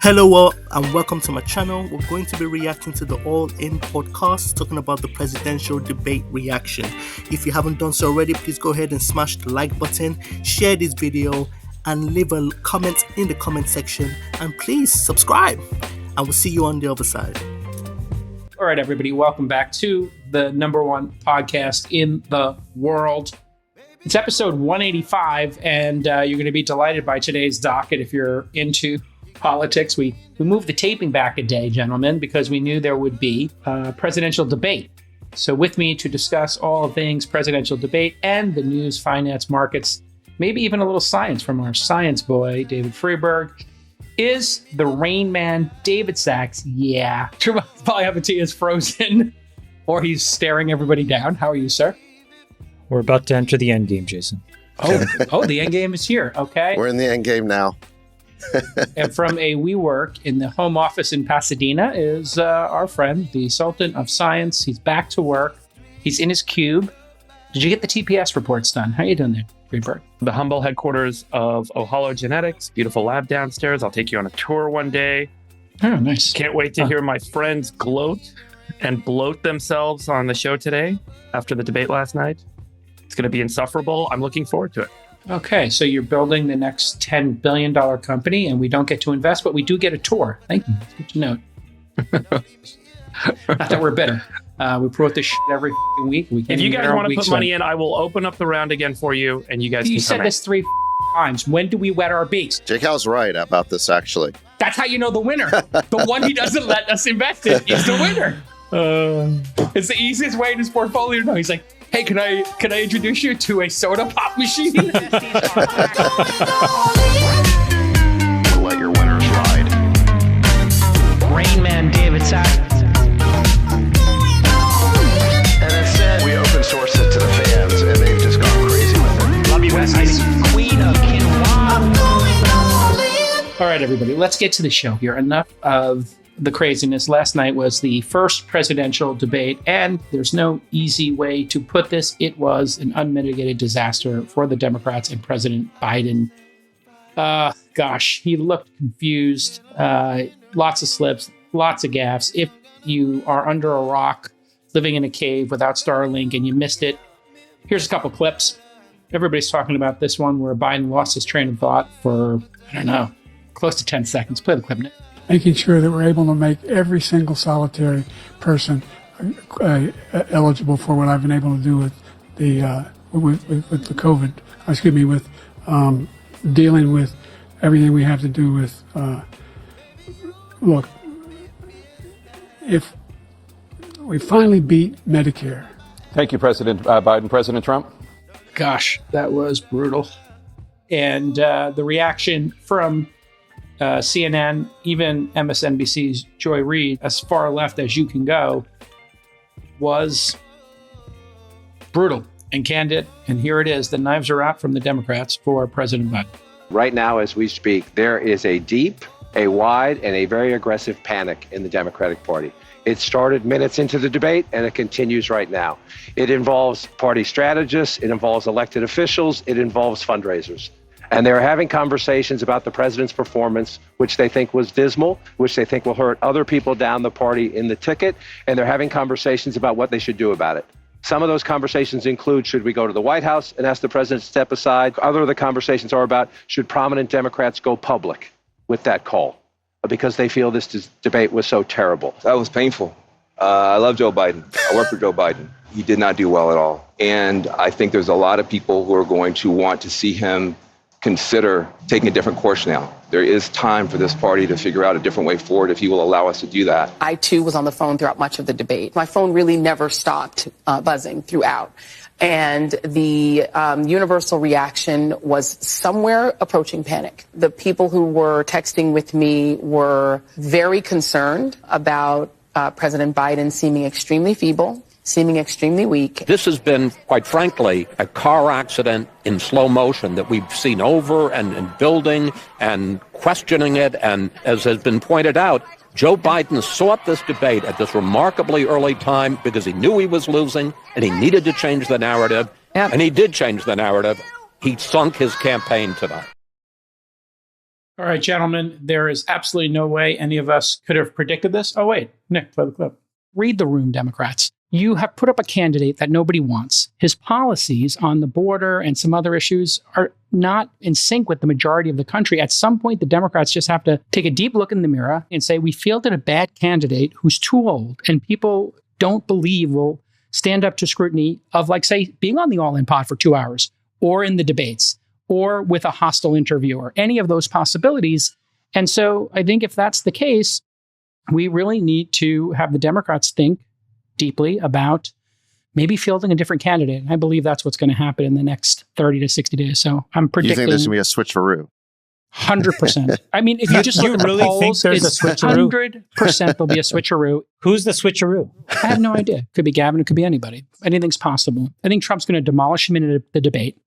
Hello all, and welcome to my channel. We're going to be reacting to the All In podcast, talking about the presidential debate reaction. If you haven't done so already, please go ahead and smash the like button, share this video, and leave a comment in the comment section. And please subscribe, and we'll see you on the other side. All right, everybody, welcome back to the number one podcast in the world. It's episode 185, and you're going to be delighted by today's docket if you're into politics. We moved the taping back a day, gentlemen, because we knew there would be a presidential debate. So with me to discuss all things presidential debate and the news, finance, markets, maybe even a little science from our science boy, David Friedberg, is the Rain Man, David Sachs. Yeah, chamath palihapitiya is frozen, or he's staring everybody down. How are you, sir? We're about to enter the end game, Jason. Oh, the end game is here. Okay. We're in the end game now. And from a WeWork in the home office in Pasadena is our friend, the Sultan of Science. He's back to work. He's in his cube. Did you get the TPS reports done? How are you doing there, Friedberg? The humble headquarters of Ohalo Genetics, beautiful lab downstairs. I'll take you on a tour one day. Oh, nice. Can't wait to hear my friends gloat and bloat themselves on the show today after the debate last night. It's going to be insufferable. I'm looking forward to it. Okay, so you're building the next $10 billion company, and we don't get to invest, but we do get a tour. Thank you. That's good to note. Not that we're bitter. We promote this shit every week. If you guys want to put money in, I will open up the round again for you, and you guys can come in. You said this 3 times. When do we wet our beaks? Jake Hal's right about this, actually. That's how you know the winner. The one he doesn't let us invest in is the winner. It's the easiest way in his portfolio to know. He's like, hey, can I introduce you to a soda pop machine? Let your winners ride. Rain Man, David Sachs. And instead, we open source it to the fans, and they've just gone crazy with it. Love you, West. Queen of quinoa. All right, everybody, let's get to the show here. Enough of the craziness. Last night was the first presidential debate, and there's no easy way to put this. It was an unmitigated disaster for the Democrats and President Biden. Gosh, he looked confused. Lots of slips, lots of gaffes. If you are under a rock, living in a cave without Starlink and you missed it, here's a couple clips. Everybody's talking about this one where Biden lost his train of thought for, I don't know, close to 10 seconds. Play the clip, Nick. Making sure that we're able to make every single solitary person eligible for what I've been able to do with the with the COVID. With dealing with everything we have to do with. Look, if we finally beat Medicare. Thank you, President Biden. President Trump. Gosh, that was brutal. And the reaction from CNN, even MSNBC's Joy Reid, as far left as you can go, was brutal and candid. And here it is. The knives are out from the Democrats for President Biden. Right now, as we speak, there is a deep, a wide, and a very aggressive panic in the Democratic Party. It started minutes into the debate, and it continues right now. It involves party strategists. It involves elected officials. It involves fundraisers. And they're having conversations about the president's performance, which they think was dismal, which they think will hurt other people down the party in the ticket. And they're having conversations about what they should do about it. Some of those conversations include, should we go to the White House and ask the president to step aside? Other of the conversations are about, should prominent Democrats go public with that call? Because they feel this debate was so terrible. That was painful. I love Joe Biden. I work for Joe Biden. He did not do well at all. And I think there's a lot of people who are going to want to see him consider taking a different course now. There is time for this party to figure out a different way forward if he will allow us to do that. I, too, was on the phone throughout much of the debate. My phone really never stopped buzzing throughout. And the universal reaction was somewhere approaching panic. The people who were texting with me were very concerned about President Biden seeming extremely feeble, seeming extremely weak. This has been, quite frankly, a car accident in slow motion that we've seen over and building and questioning it. And as has been pointed out, Joe Biden sought this debate at this remarkably early time because he knew he was losing and he needed to change the narrative. And he did change the narrative. He sunk his campaign tonight. All right, gentlemen, there is absolutely no way any of us could have predicted this. Oh, wait, Nick, play the clip. Read the room, Democrats. You have put up a candidate that nobody wants. His policies on the border and some other issues are not in sync with the majority of the country. At some point, the Democrats just have to take a deep look in the mirror and say, we fielded a bad candidate who's too old and people don't believe will stand up to scrutiny of, like, say, being on the all-in pod for 2 hours or in the debates or with a hostile interviewer, any of those possibilities. And so I think if that's the case, we really need to have the Democrats think deeply about maybe fielding a different candidate. I believe that's what's going to happen in the next 30 to 60 days. So I'm predicting... You think there's going to be a switcheroo? 100%. I mean, if you just look at the polls, it's 100% there'll be a switcheroo. Who's the switcheroo? I have no idea. It could be Gavin. It could be anybody. Anything's possible. I think Trump's going to demolish him in the debate.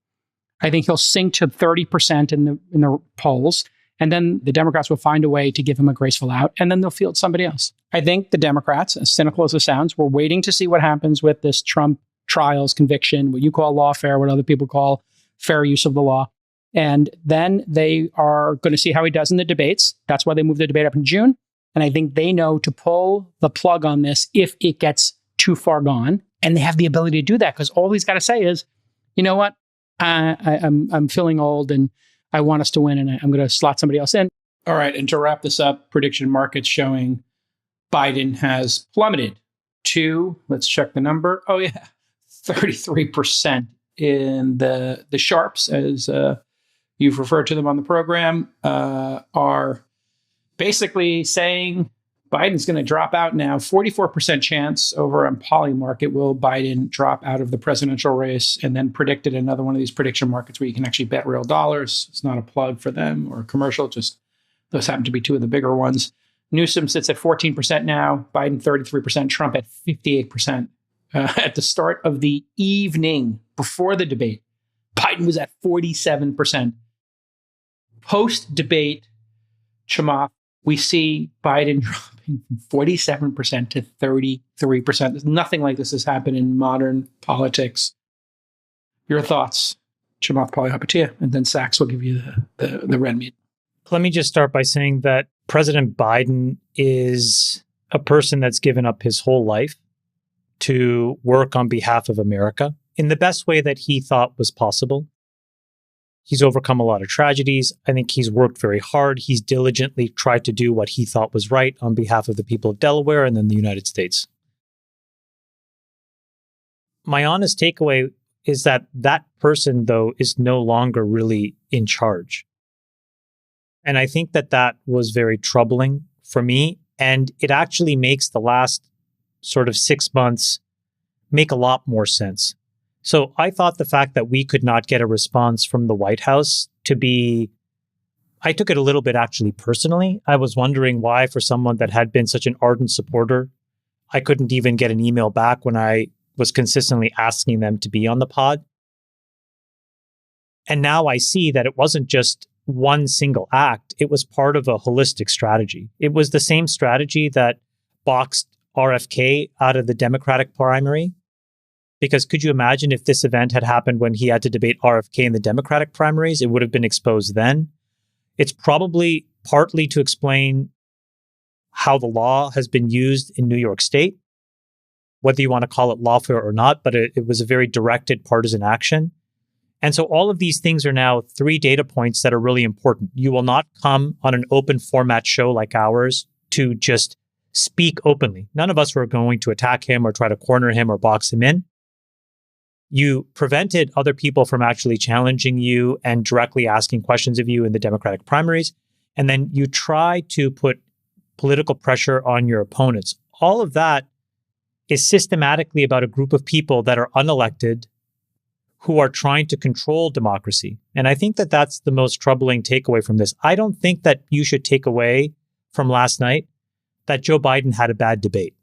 I think he'll sink to 30% in the polls. And then the Democrats will find a way to give him a graceful out, and then they'll field somebody else. I think the Democrats, as cynical as it sounds, we're waiting to see what happens with this Trump trials conviction, what you call lawfare, what other people call fair use of the law. And then they are going to see how he does in the debates. That's why they moved the debate up in June. And I think they know to pull the plug on this if it gets too far gone. And they have the ability to do that because all he's got to say is, you know what, I'm feeling old and I want us to win, and I'm going to slot somebody else in. All right. And to wrap this up, prediction markets showing Biden has plummeted to, let's check the number. Oh, yeah, 33% in the sharps, as you've referred to them on the program, are basically saying Biden's going to drop out now. 44% chance over on Polymarket will Biden drop out of the presidential race, and then predicted another one of these prediction markets where you can actually bet real dollars. It's not a plug for them or a commercial, just those happen to be two of the bigger ones. Newsom sits at 14% now, Biden 33%, Trump at 58%. At the start of the evening before the debate, Biden was at 47%. Post-debate, chamath, we see Biden dropping from 47% to 33%. There's nothing like this has happened in modern politics. Your thoughts, chamath palihapitiya, and then Sachs will give you the red meat. Let me just start by saying that President Biden is a person that's given up his whole life to work on behalf of America in the best way that he thought was possible. He's overcome a lot of tragedies. I think he's worked very hard. He's diligently tried to do what he thought was right on behalf of the people of Delaware and then the United States. My honest takeaway is that that person, though, is no longer really in charge. And I think that that was very troubling for me. And it actually makes the last sort of 6 months make a lot more sense. So I thought the fact that we could not get a response from the White House to be, I took it a little bit actually personally. I was wondering why, for someone that had been such an ardent supporter, I couldn't even get an email back when I was consistently asking them to be on the pod. And now I see that it wasn't just one single act. It was part of a holistic strategy. It was the same strategy that boxed RFK out of the Democratic primary. Because could you imagine if this event had happened when he had to debate RFK in the Democratic primaries? It would have been exposed then. It's probably partly to explain how the law has been used in New York State, whether you want to call it lawfare or not, but it was a very directed partisan action. And so all of these things are now 3 data points that are really important. You will not come on an open format show like ours to just speak openly. None of us were going to attack him or try to corner him or box him in. You prevented other people from actually challenging you and directly asking questions of you in the Democratic primaries. And then you try to put political pressure on your opponents. All of that is systematically about a group of people that are unelected who are trying to control democracy. And I think that that's the most troubling takeaway from this. I don't think that you should take away from last night that Joe Biden had a bad debate.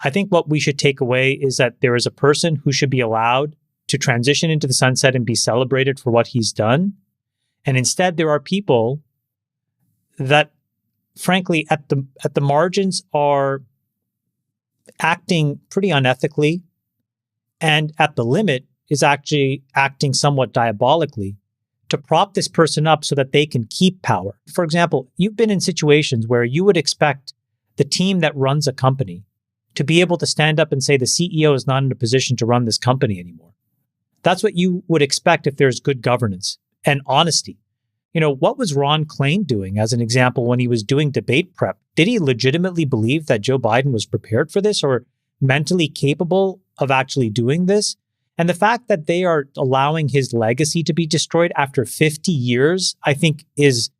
I think what we should take away is that there is a person who should be allowed to transition into the sunset and be celebrated for what he's done. And instead, there are people that, frankly, at the margins are acting pretty unethically, and at the limit is actually acting somewhat diabolically to prop this person up so that they can keep power. For example, you've been in situations where you would expect the team that runs a company to be able to stand up and say the CEO is not in a position to run this company anymore. That's what you would expect if there's good governance and honesty. What was Ron Klain doing, as an example, when he was doing debate prep? Did he legitimately believe that Joe Biden was prepared for this or mentally capable of actually doing this? And the fact that they are allowing his legacy to be destroyed after 50 years, I think, is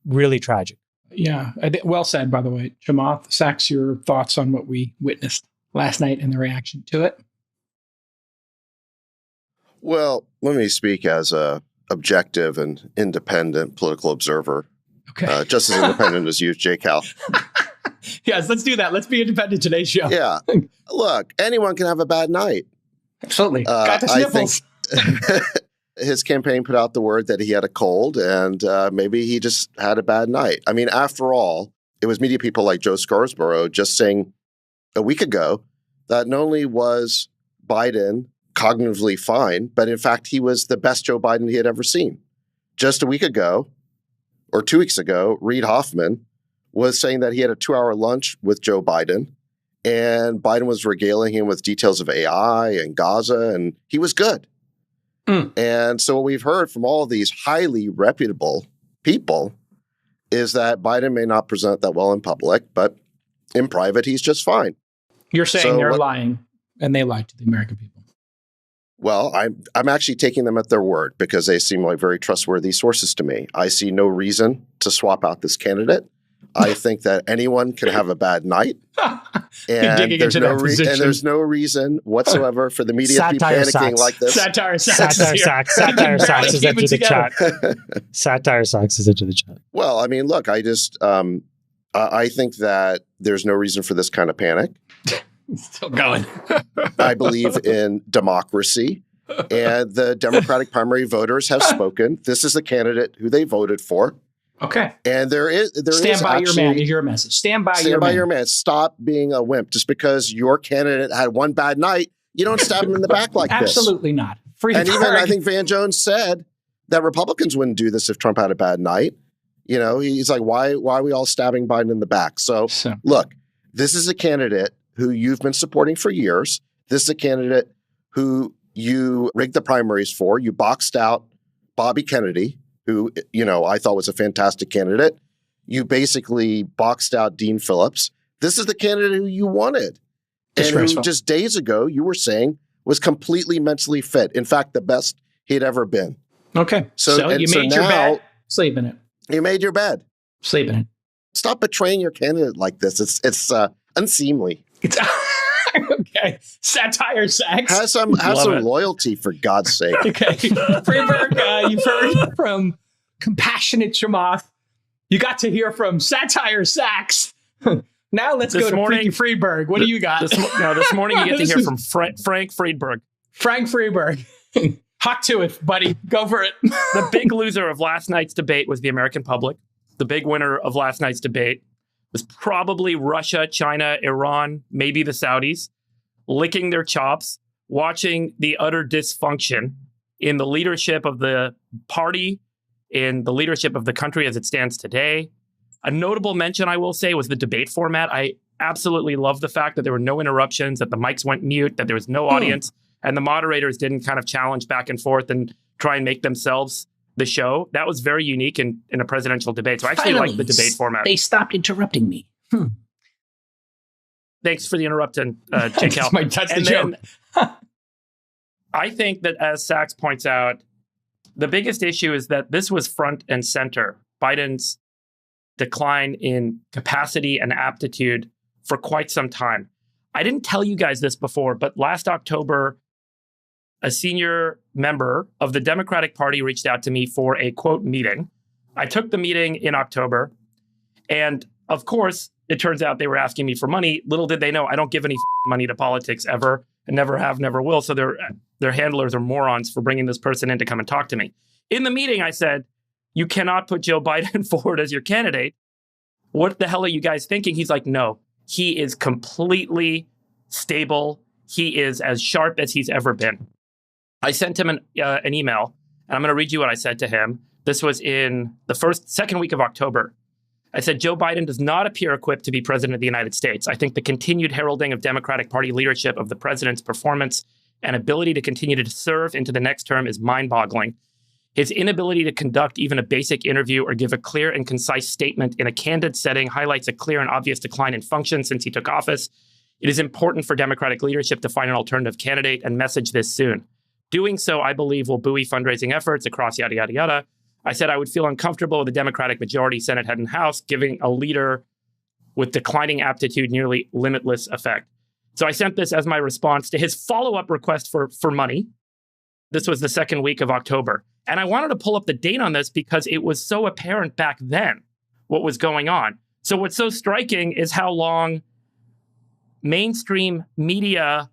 really tragic. Yeah, well said, by the way. Chamath, Sachs, your thoughts on what we witnessed last night and the reaction to it? Well, let me speak as a objective and independent political observer. Okay. Just as independent as you, J. Cal. Yes, let's do that. Let's be independent today's show. Yeah. Look, anyone can have a bad night. Absolutely. Got the sniffles. I think his campaign put out the word that he had a cold and maybe he just had a bad night. I mean, after all, it was media people like Joe Scarborough just saying a week ago that not only was Biden cognitively fine, but in fact, he was the best Joe Biden he had ever seen. Just a week ago, or 2 weeks ago, Reid Hoffman was saying that he had a 2-hour lunch with Joe Biden, and Biden was regaling him with details of AI and Gaza, and he was good. And so what we've heard from all of these highly reputable people is that Biden may not present that well in public, but in private, he's just fine. You're saying they're lying, and they lied to the American people. Well, I'm actually taking them at their word because they seem like very trustworthy sources to me. I see no reason to swap out this candidate. I think that anyone can have a bad night, and there's no reason whatsoever for the media to be panicking like this. Satire Sachs is into the chat. Satire Sachs is into the chat. Well, I mean, look, I think that there's no reason for this kind of panic. Still going. I believe in democracy, and the Democratic primary voters have spoken. This is the candidate who they voted for. Okay. And there is stand by your man is your message. Stand by your man. Stop being a wimp. Just because your candidate had one bad night, you don't stab him in the back like this. Absolutely not. And even I think Van Jones said that Republicans wouldn't do this if Trump had a bad night. He's like, why are we all stabbing Biden in the back? So look, this is a candidate who you've been supporting for years. This is a candidate who you rigged the primaries for. You boxed out Bobby Kennedy, who, I thought was a fantastic candidate. You basically boxed out Dean Phillips. This is the candidate who you wanted. And who just days ago you were saying was completely mentally fit. In fact, the best he'd ever been. Okay. So you made your bed. Sleep in it. You made your bed. Sleep in it. Stop betraying your candidate like this. It's unseemly. It's okay. Satire Sachs. Have some loyalty, for God's sake. Okay. Friedberg, you've heard from compassionate Chamath. You got to hear from Satire Sachs. Now let's go to Freaky Friedberg. What do you got? This morning you get to hear from Frank Friedberg. Frank Friedberg. Hot to it, buddy. Go for it. The big loser of last night's debate was the American public. The big winner of last night's debate was probably Russia, China, Iran, maybe the Saudis, licking their chops, watching the utter dysfunction in the leadership of the party, in the leadership of the country as it stands today. A notable mention, I will say, was the debate format. I absolutely love the fact that there were no interruptions, that the mics went mute, that there was no audience, and the moderators didn't kind of challenge back and forth and try and make themselves the show. That was very unique in a presidential debate. So I actually like the debate format. They stopped interrupting me. Thanks for the interruption, J. Cal. That's the joke. I think that, as Sachs points out, the biggest issue is that this was front and center. Biden's decline in capacity and aptitude for quite some time. I didn't tell you guys this before, but last October, a senior member of the Democratic Party reached out to me for a, quote, meeting. I took the meeting in October. And of course, it turns out they were asking me for money. Little did they know, I don't give any money to politics ever, and never have, never will. So their handlers are morons for bringing this person in to come and talk to me. In the meeting, I said, you cannot put Joe Biden forward as your candidate. What the hell are you guys thinking? He's like, no, he is completely stable. He is as sharp as he's ever been. I sent him an email And I'm going to read you what I said to him. This was in the second week of October. I said, Joe Biden does not appear equipped to be president of the United States. I think the continued heralding of Democratic Party leadership of the president's performance and ability to continue to serve into the next term is mind-boggling. His inability to conduct even a basic interview or give a clear and concise statement in a candid setting highlights a clear and obvious decline in function since he took office. It is important for Democratic leadership to find an alternative candidate and message this soon. Doing so, I believe, will buoy fundraising efforts across yada, yada, yada. I said I would feel uncomfortable with the Democratic majority, Senate, head, and House, giving a leader with declining aptitude nearly limitless effect. So I sent this as my response to his follow-up request for money. This was the second week of October. And I wanted to pull up the date on this because it was so apparent back then what was going on. So what's so striking is how long mainstream media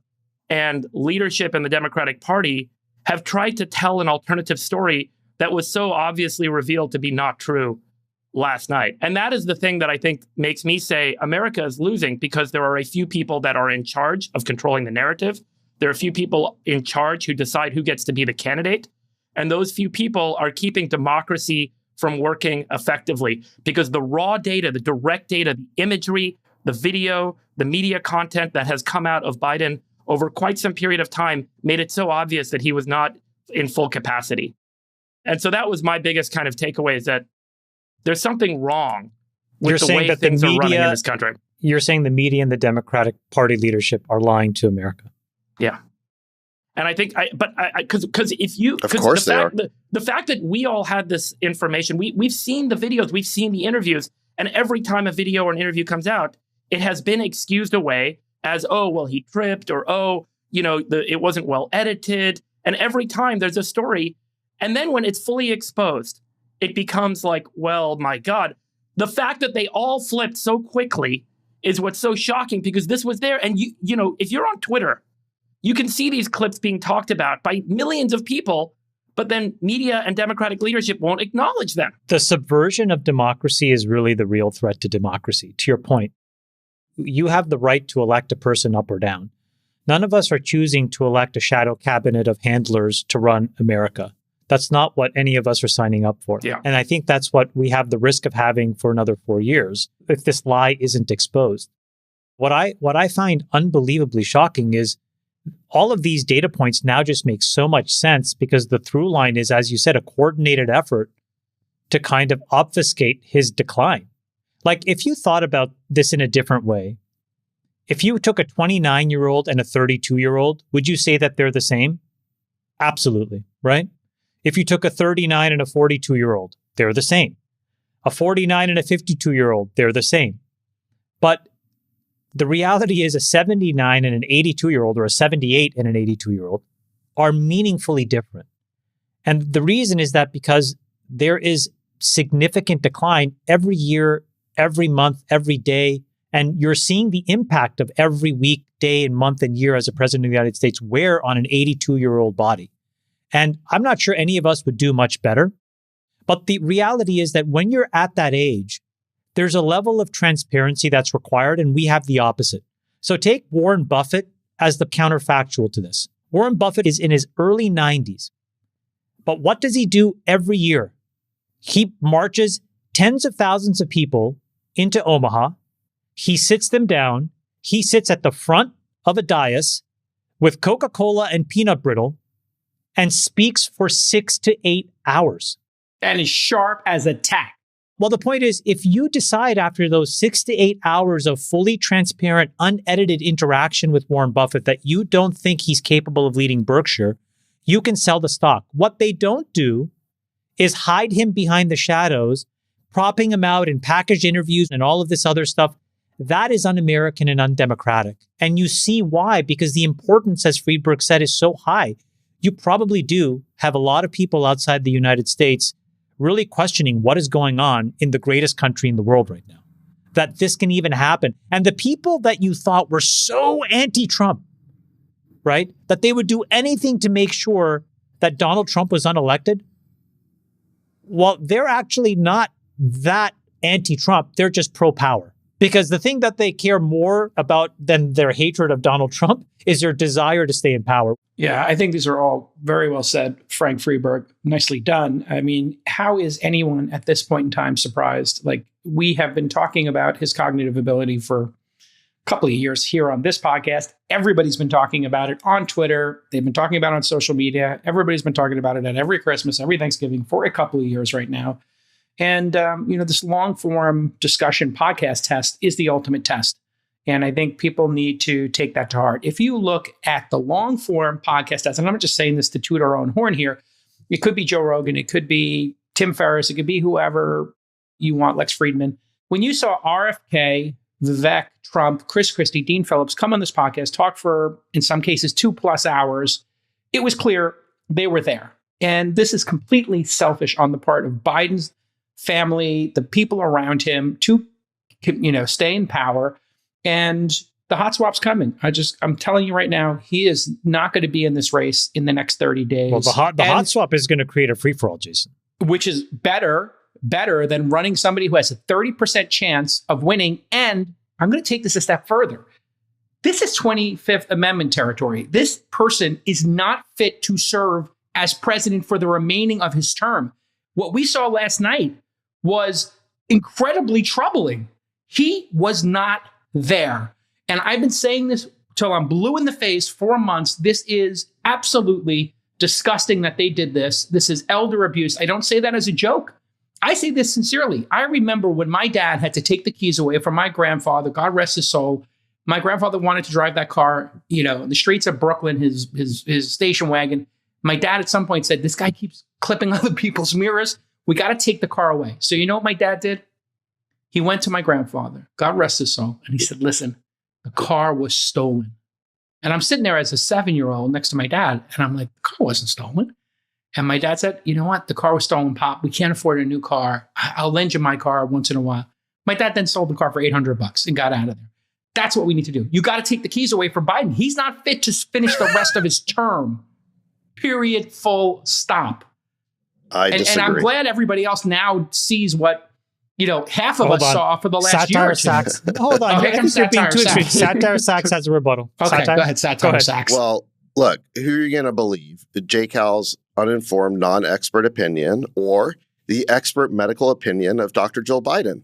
and leadership in the Democratic Party have tried to tell an alternative story that was so obviously revealed to be not true last night. And that is the thing that I think makes me say America is losing, because there are a few people that are in charge of controlling the narrative. There are a few people in charge who decide who gets to be the candidate. And those few people are keeping democracy from working effectively, because the raw data, the direct data, the imagery, the video, the media content that has come out of Biden over quite some period of time made it so obvious that he was not in full capacity. And so that was my biggest kind of takeaway, is that there's something wrong with the way things are running in this country. You're saying the media and the Democratic Party leadership are lying to America. Yeah. And I think, because if you, of course they are. The fact that we all had this information, we've seen the videos, we've seen the interviews, and every time a video or an interview comes out, it has been excused away as, oh, well, he tripped, or, oh, it wasn't well edited. And every time there's a story. And then when it's fully exposed, it becomes like, well, my God, the fact that they all flipped so quickly is what's so shocking, because this was there. And, if you're on Twitter, you can see these clips being talked about by millions of people, but then media and Democratic leadership won't acknowledge them. The subversion of democracy is really the real threat to democracy. To your point, you have the right to elect a person up or down. None of us are choosing to elect a shadow cabinet of handlers to run America. That's not what any of us are signing up for. Yeah. And I think that's what we have the risk of having for another 4 years if this lie isn't exposed. What I find unbelievably shocking is all of these data points now just make so much sense, because the through line is, as you said, a coordinated effort to kind of obfuscate his decline. Like, if you thought about this in a different way, if you took a 29-year-old and a 32-year-old, would you say that they're the same? Absolutely, right? If you took a 39 and a 42-year-old, they're the same. A 49 and a 52-year-old, they're the same. But the reality is a 79 and an 82-year-old, or a 78 and an 82-year-old, are meaningfully different. And the reason is that because there is significant decline every year, every month, every day. And you're seeing the impact of every week, day, and month and year as a president of the United States wear on an 82-year-old body. And I'm not sure any of us would do much better. But the reality is that when you're at that age, there's a level of transparency that's required, and we have the opposite. So take Warren Buffett as the counterfactual to this. Warren Buffett is in his early 90s. But what does he do every year? He marches tens of thousands of people into Omaha. He sits them down. He sits at the front of a dais with Coca-Cola and peanut brittle and speaks for 6 to 8 hours. And is sharp as a tack. Well, the point is, if you decide after those 6 to 8 hours of fully transparent, unedited interaction with Warren Buffett that you don't think he's capable of leading Berkshire, you can sell the stock. What they don't do is hide him behind the shadows, propping him out in packaged interviews and all of this other stuff. That is un-American and undemocratic. And you see why, because the importance, as Friedberg said, is so high. You probably do have a lot of people outside the United States really questioning what is going on in the greatest country in the world right now, that this can even happen. And the people that you thought were so anti-Trump, right, that they would do anything to make sure that Donald Trump was unelected, well, they're actually not that anti-Trump. They're just pro-power, Because the thing that they care more about than their hatred of Donald Trump is their desire to stay in power. Yeah, I think these are all very well said, Frank Friedberg. Nicely done. I mean, how is anyone at this point in time surprised? Like, we have been talking about his cognitive ability for a couple of years here on this podcast. Everybody's been talking about it on Twitter. They've been talking about it on social media. Everybody's been talking about it at every Christmas, every Thanksgiving for a couple of years right now. And, this long form discussion podcast test is the ultimate test. And I think people need to take that to heart. If you look at the long form podcast test, and I'm not just saying this to toot our own horn here, it could be Joe Rogan, it could be Tim Ferriss, it could be whoever you want, Lex Friedman. When you saw RFK, Vivek, Trump, Chris Christie, Dean Phillips come on this podcast, talk for, in some cases, 2+ hours, it was clear they were there. And this is completely selfish on the part of Biden's family, the people around him to, stay in power. And the hot swap's coming. I'm telling you right now, he is not going to be in this race in the next 30 days. Well, the hot swap is going to create a free-for-all, Jason. Which is better than running somebody who has a 30% chance of winning. And I'm going to take this a step further. This is 25th Amendment territory. This person is not fit to serve as president for the remaining of his term. What we saw last night was incredibly troubling. He was not there. And I've been saying this till I'm blue in the face for months. This is absolutely disgusting that they did this. This is elder abuse. I don't say that as a joke. I say this sincerely. I remember when my dad had to take the keys away from my grandfather, God rest his soul. My grandfather wanted to drive that car, in the streets of Brooklyn, his station wagon. My dad at some point said, this guy keeps clipping other people's mirrors. We got to take the car away. So you know what my dad did? He went to my grandfather, God rest his soul, and he said, listen, the car was stolen. And I'm sitting there as a 7-year-old next to my dad, and I'm like, the car wasn't stolen. And my dad said, you know what? The car was stolen, Pop. We can't afford a new car. I'll lend you my car once in a while. My dad then sold the car for $800 and got out of there. That's what we need to do. You got to take the keys away from Biden. He's not fit to finish the rest of his term. Period. Full stop. I disagree. And I'm glad everybody else now sees what, half of us saw for the last year or two. Sachs. Hold on. Okay, Satire Sachs has a rebuttal. Okay, go ahead, Satire Sachs. Well, look, who are you going to believe? J. Cal's uninformed, non-expert opinion or the expert medical opinion of Dr. Jill Biden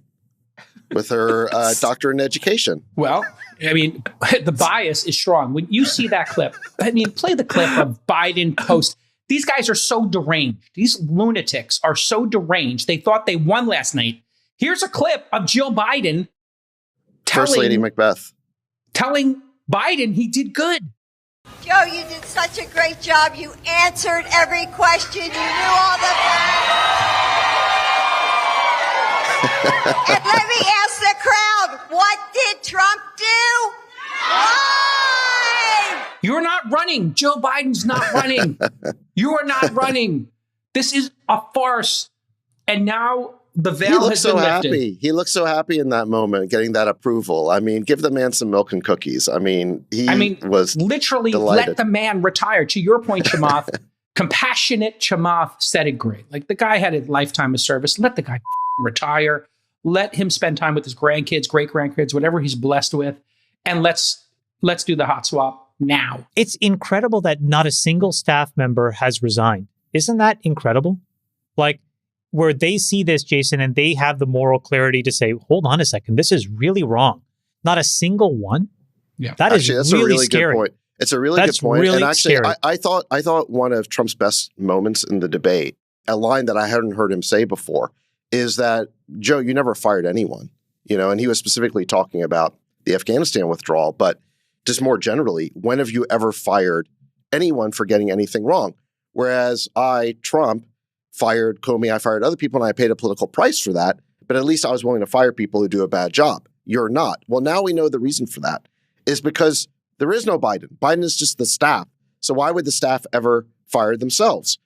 with her doctorate in education? Well, I mean, the bias is strong. When you see that clip, play the clip of Biden post. These guys are so deranged. These lunatics are so deranged. They thought they won last night. Here's a clip of Jill Biden First Lady Macbeth telling Biden he did good. Joe, you did such a great job. You answered every question. You knew all the And let me ask the crowd, what did Trump do? Why? You're not running. Joe Biden's not running. You are not running. This is a farce. And now the veil has been lifted. He looks so happy in that moment, getting that approval. I mean, give the man some milk and cookies. He was literally delighted. Let the man retire. To your point, Chamath, compassionate Chamath said it great. Like, the guy had a lifetime of service. Let the guy retire. Let him spend time with his grandkids, great-grandkids, whatever he's blessed with. And let's do the hot swap now. It's incredible that not a single staff member has resigned. Isn't that incredible? Like, where they see this, Jason, and they have the moral clarity to say, hold on a second, this is really wrong. Not a single one. Yeah, that's a really scary. good point. It's a really good point. Really and actually, scary. I thought one of Trump's best moments in the debate, a line that I hadn't heard him say before, is that, Joe, you never fired anyone. And he was specifically talking about the Afghanistan withdrawal, but just more generally, when have you ever fired anyone for getting anything wrong? Whereas Trump, fired Comey, I fired other people, and I paid a political price for that. But at least I was willing to fire people who do a bad job. You're not. Well, now we know the reason for that is because there is no Biden. Biden is just the staff. So why would the staff ever fire themselves?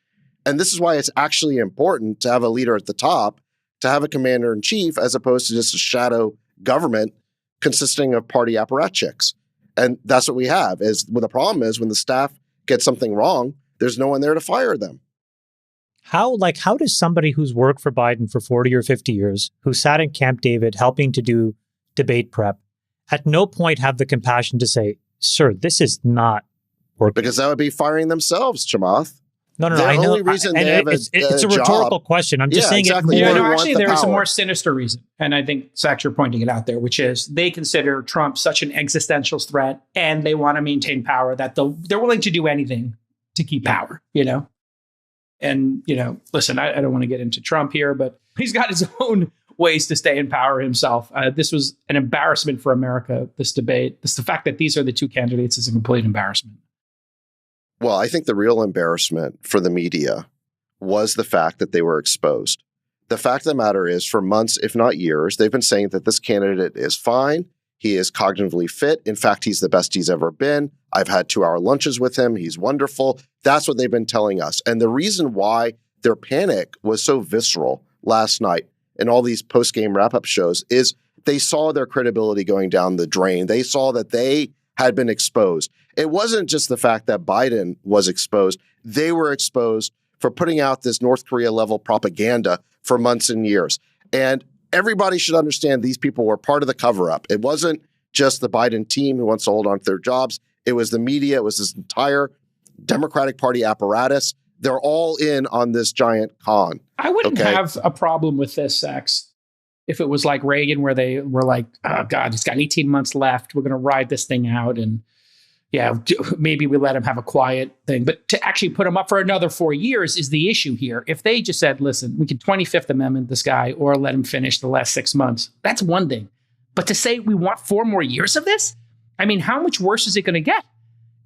And this is why it's actually important to have a leader at the top, to have a commander in chief, as opposed to just a shadow government consisting of party apparatchiks. And that's what we have. The problem is when the staff gets something wrong, there's no one there to fire them. How does somebody who's worked for Biden for 40 or 50 years, who sat in Camp David helping to do debate prep, at no point have the compassion to say, sir, this is not working. Because that would be firing themselves, Chamath. No, The I know. only reason they have it's a a rhetorical job. question. I'm just Yeah, saying exactly. it Yeah, more. no, want actually, the there is a power. more sinister reason. And I think, Sachs, you're pointing it out there, which is they consider Trump such an existential threat and they want to maintain power that they're willing to do anything to keep power, you know? And, you know, listen, I don't want to get into Trump here, but he's got his own ways to stay in power himself. This was an embarrassment for America, this debate. The fact that these are the two candidates is a complete embarrassment. Well, I think the real embarrassment for the media was the fact that they were exposed. The fact of the matter is, for months, if not years, they've been saying that this candidate is fine. He is cognitively fit. In fact, he's the best he's ever been. I've had 2-hour lunches with him. He's wonderful. That's what they've been telling us. And the reason why their panic was so visceral last night in all these post-game wrap-up shows is they saw their credibility going down the drain. They saw that they had been exposed. It wasn't just the fact that Biden was exposed. They were exposed for putting out this North Korea level propaganda for months and years. And everybody should understand these people were part of the cover-up. It wasn't just the Biden team who wants to hold on to their jobs. It was the media. It was this entire Democratic Party apparatus. They're all in on this giant con. I wouldn't have a problem with this, Sachs, if it was like Reagan, where they were like, oh, God, he's got 18 months left. We're going to ride this thing out. And yeah, maybe we let him have a quiet thing. But to actually put him up for another 4 years is the issue here. If they just said, listen, we can 25th Amendment this guy or let him finish the last 6 months, that's one thing. But to say we want 4 more years of this? I mean, how much worse is it going to get?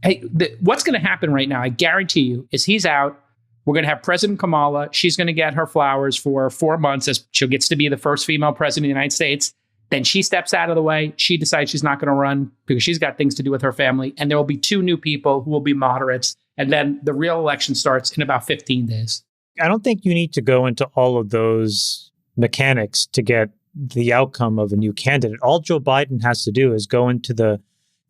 Hey, what's going to happen right now, I guarantee you, is he's out. We're going to have President Kamala. She's going to get her flowers for 4 months as she gets to be the first female president of the United States. Then she steps out of the way. She decides she's not going to run because she's got things to do with her family. And there will be 2 new people who will be moderates. And then the real election starts in about 15 days. I don't think you need to go into all of those mechanics to get the outcome of a new candidate. All Joe Biden has to do is go into the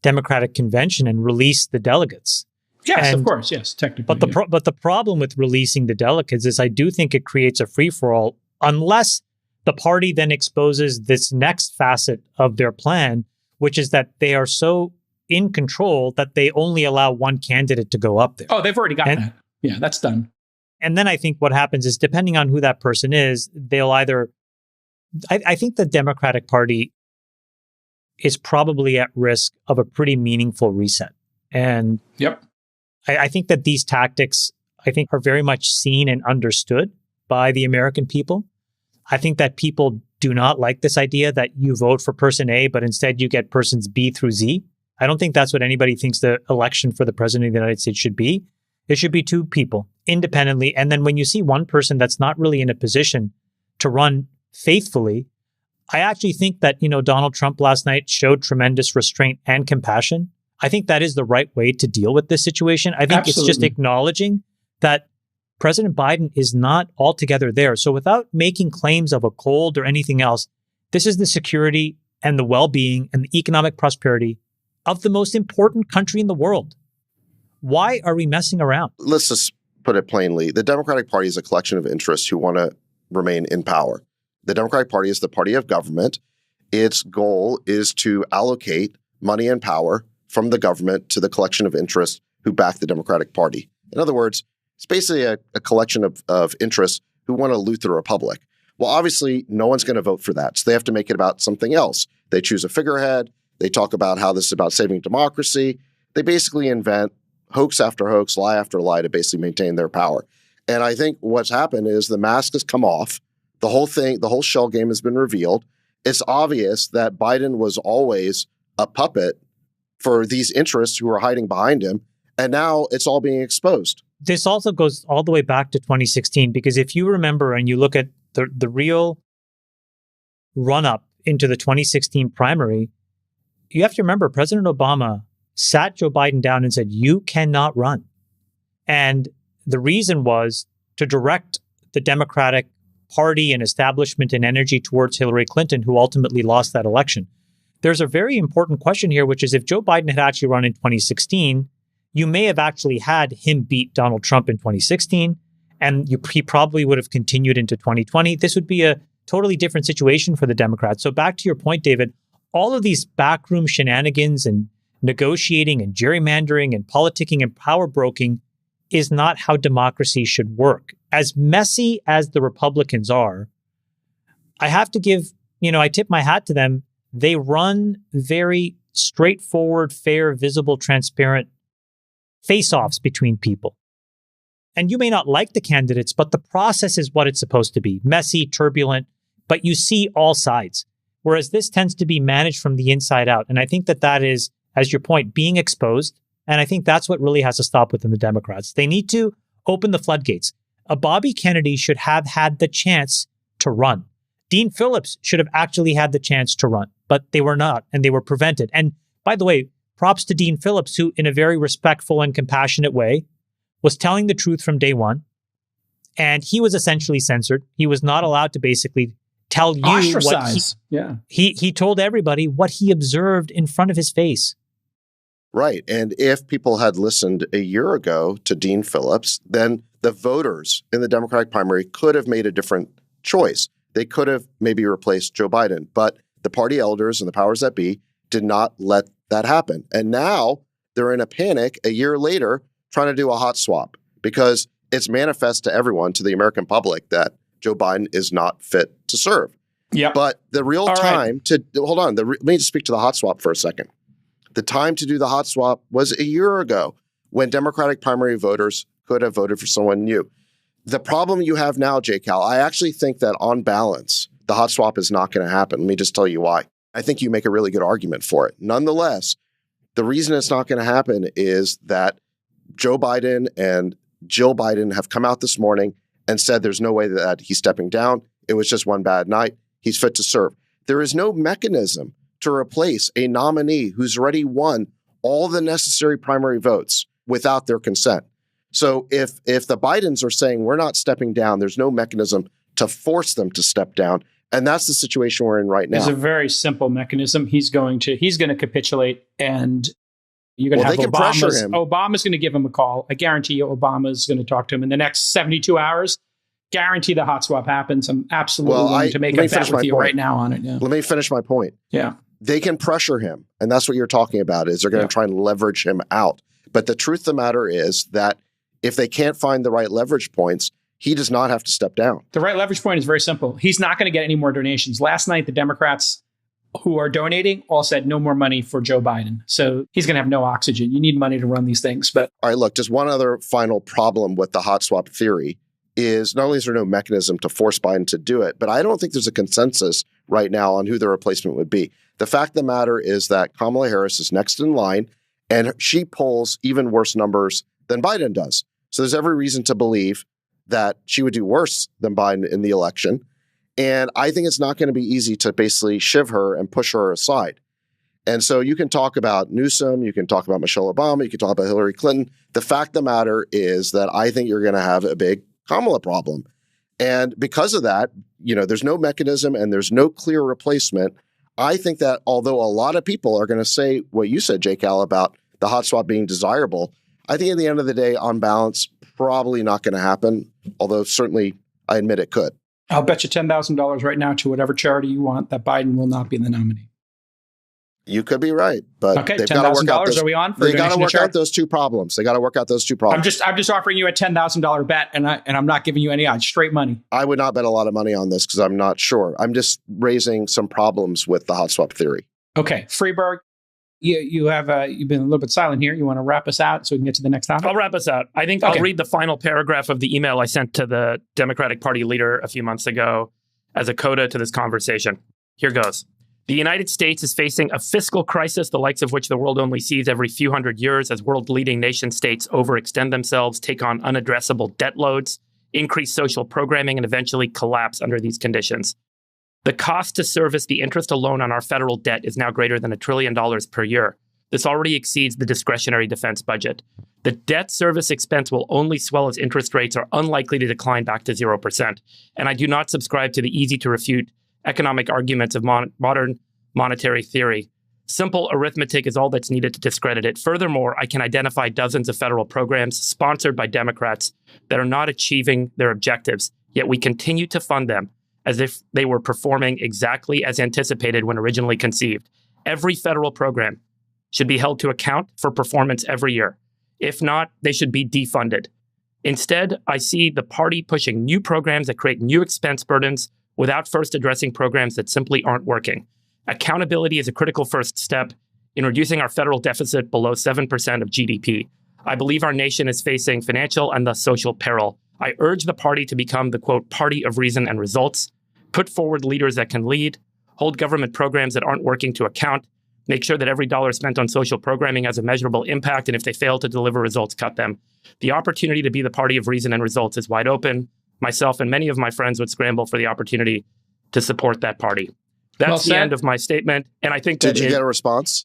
Democratic convention and release the delegates. Yes, of course. Yes, technically. But the problem with releasing the delegates is I do think it creates a free-for-all unless the party then exposes this next facet of their plan, which is that they are so in control that they only allow one candidate to go up there. Oh, they've already got that. Yeah, that's done. And then I think what happens is, depending on who that person is, they'll either... I think the Democratic Party is probably at risk of a pretty meaningful reset. And yep. I think that these tactics, are very much seen and understood by the American people. I think that people do not like this idea that you vote for person A, but instead you get persons B through Z. I don't think that's what anybody thinks the election for the president of the United States should be. It should be 2 people independently. And then when you see one person that's not really in a position to run faithfully, I actually think that, Donald Trump last night showed tremendous restraint and compassion. I think that is the right way to deal with this situation. I think It's just acknowledging that President Biden is not altogether there. So without making claims of a cold or anything else, this is the security and the well-being and the economic prosperity of the most important country in the world. Why are we messing around? Let's just put it plainly. The Democratic Party is a collection of interests who want to remain in power. The Democratic Party is the party of government. Its goal is to allocate money and power from the government to the collection of interests who back the Democratic Party. In other words, it's basically a collection of interests who want to loot the republic. Well, obviously, no one's going to vote for that. So they have to make it about something else. They choose a figurehead. They talk about how this is about saving democracy. They basically invent hoax after hoax, lie after lie to basically maintain their power. And I think what's happened is the mask has come off. The whole thing, the whole shell game has been revealed. It's obvious that Biden was always a puppet for these interests who are hiding behind him. And now it's all being exposed. This also goes all the way back to 2016, because if you remember and you look at the real run-up into the 2016 primary, you have to remember President Obama sat Joe Biden down and said, you cannot run. And the reason was to direct the Democratic Party and establishment and energy towards Hillary Clinton, who ultimately lost that election. There's a very important question here, which is if Joe Biden had actually run in 2016, you may have actually had him beat Donald Trump in 2016, and he probably would have continued into 2020. This would be a totally different situation for the Democrats. So back to your point, David, all of these backroom shenanigans and negotiating and gerrymandering and politicking and power broking is not how democracy should work. As messy as the Republicans are, I have to give, I tip my hat to them. They run very straightforward, fair, visible, transparent face-offs between people. And you may not like the candidates, but the process is what it's supposed to be. Messy, turbulent, but you see all sides. Whereas this tends to be managed from the inside out. And I think that is, as your point, being exposed. And I think that's what really has to stop within the Democrats. They need to open the floodgates. A Bobby Kennedy should have had the chance to run. Dean Phillips should have actually had the chance to run, but they were not, and they were prevented. And by the way, props to Dean Phillips, who in a very respectful and compassionate way was telling the truth from day one. And he was essentially censored. He was not allowed to basically tell you ostracize. He told everybody what he observed in front of his face. Right. And if people had listened a year ago to Dean Phillips, then the voters in the Democratic primary could have made a different choice. They could have maybe replaced Joe Biden, but the party elders and the powers that be did not let that happen. And now they're in a panic a year later trying to do a hot swap because it's manifest to everyone, to the American public, that Joe Biden is not fit to serve. Yeah. But the real time to hold on, let me just speak to the hot swap for a second. The time to do the hot swap was a year ago when Democratic primary voters could have voted for someone new. The problem you have now, J. Cal, I actually think that on balance, the hot swap is not going to happen. Let me just tell you why. I think you make a really good argument for it. Nonetheless, the reason it's not going to happen is that Joe Biden and Jill Biden have come out this morning and said there's no way that he's stepping down. It was just one bad night. He's fit to serve. There is no mechanism to replace a nominee who's already won all the necessary primary votes without their consent. So if the Bidens are saying we're not stepping down, there's no mechanism to force them to step down. And that's the situation we're in right now. There's a very simple mechanism. He's going to capitulate, and you're going to have Obama's going to give him a call. I guarantee you Obama's going to talk to him in the next 72 hours. Guarantee the hot swap happens. I'm absolutely willing to make a bet with you right now on it. Yeah. Let me finish my point. Yeah. They can pressure him. And that's what you're talking about, is they're going to try and leverage him out. But the truth of the matter is that if they can't find the right leverage points, he does not have to step down. The right leverage point is very simple. He's not going to get any more donations. Last night, the Democrats who are donating all said no more money for Joe Biden. So he's going to have no oxygen. You need money to run these things. But all right, look, just one other final problem with the hot swap theory is not only is there no mechanism to force Biden to do it, but I don't think there's a consensus right now on who the replacement would be. The fact of the matter is that Kamala Harris is next in line, and she polls even worse numbers than Biden does. So there's every reason to believe that she would do worse than Biden in the election. And I think it's not going to be easy to basically shiv her and push her aside. And so you can talk about Newsom, you can talk about Michelle Obama, you can talk about Hillary Clinton. The fact of the matter is that I think you're going to have a big Kamala problem. And because of that, there's no mechanism and there's no clear replacement. I think that although a lot of people are going to say what you said, J. Cal, about the hot swap being desirable, I think at the end of the day, on balance, probably not going to happen, although certainly I admit it could. I'll bet you $10,000 right now to whatever charity you want that Biden will not be the nominee. You could be right, but okay, they've got to work out are we on? They got to work out those two problems. They got to work out those two problems. I'm just offering you a $10,000 bet, and I'm not giving you any odds. Straight money. I would not bet a lot of money on this because I'm not sure. I'm just raising some problems with the hot swap theory. Okay, Friedberg, you've been a little bit silent here. You want to wrap us out so we can get to the next topic? I'll wrap us out. I think I'll read the final paragraph of the email I sent to the Democratic Party leader a few months ago as a coda to this conversation. Here goes. The United States is facing a fiscal crisis, the likes of which the world only sees every few hundred years as world-leading nation states overextend themselves, take on unaddressable debt loads, increase social programming, and eventually collapse under these conditions. The cost to service the interest alone on our federal debt is now greater than $1 trillion per year. This already exceeds the discretionary defense budget. The debt service expense will only swell as interest rates are unlikely to decline back to 0%. And I do not subscribe to the easy-to-refute economic arguments of modern monetary theory. Simple arithmetic is all that's needed to discredit it. Furthermore, I can identify dozens of federal programs sponsored by Democrats that are not achieving their objectives, yet we continue to fund them as if they were performing exactly as anticipated when originally conceived. Every federal program should be held to account for performance every year. If not, they should be defunded. Instead, I see the party pushing new programs that create new expense burdens without first addressing programs that simply aren't working. Accountability is a critical first step in reducing our federal deficit below 7% of GDP. I believe our nation is facing financial and thus social peril. I urge the party to become the, quote, party of reason and results, put forward leaders that can lead, hold government programs that aren't working to account, make sure that every dollar spent on social programming has a measurable impact, and if they fail to deliver results, cut them. The opportunity to be the party of reason and results is wide open. Myself and many of my friends would scramble for the opportunity to support that party. That's the end of my statement. And I think Did you get a response?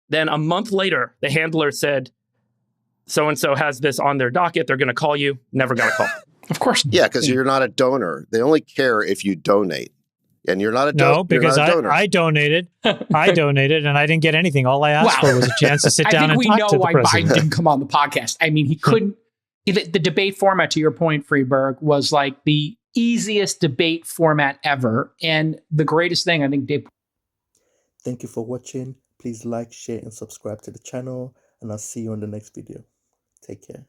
Then a month later, the handler said, so-and-so has this on their docket. They're going to call you. Never got a call. Of course. Yeah, because you're not a donor. They only care if you donate. And you're not a donor. No, because I donated. I donated and I didn't get anything. All I asked for was a chance to sit down and talk to the president. I think we know why Biden didn't come on the podcast. I mean, he couldn't. The debate format, to your point, Friedberg, was like the easiest debate format ever. And the greatest thing, I think, Dave. Thank you for watching. Please like, share, and subscribe to the channel. And I'll see you on the next video. Take care.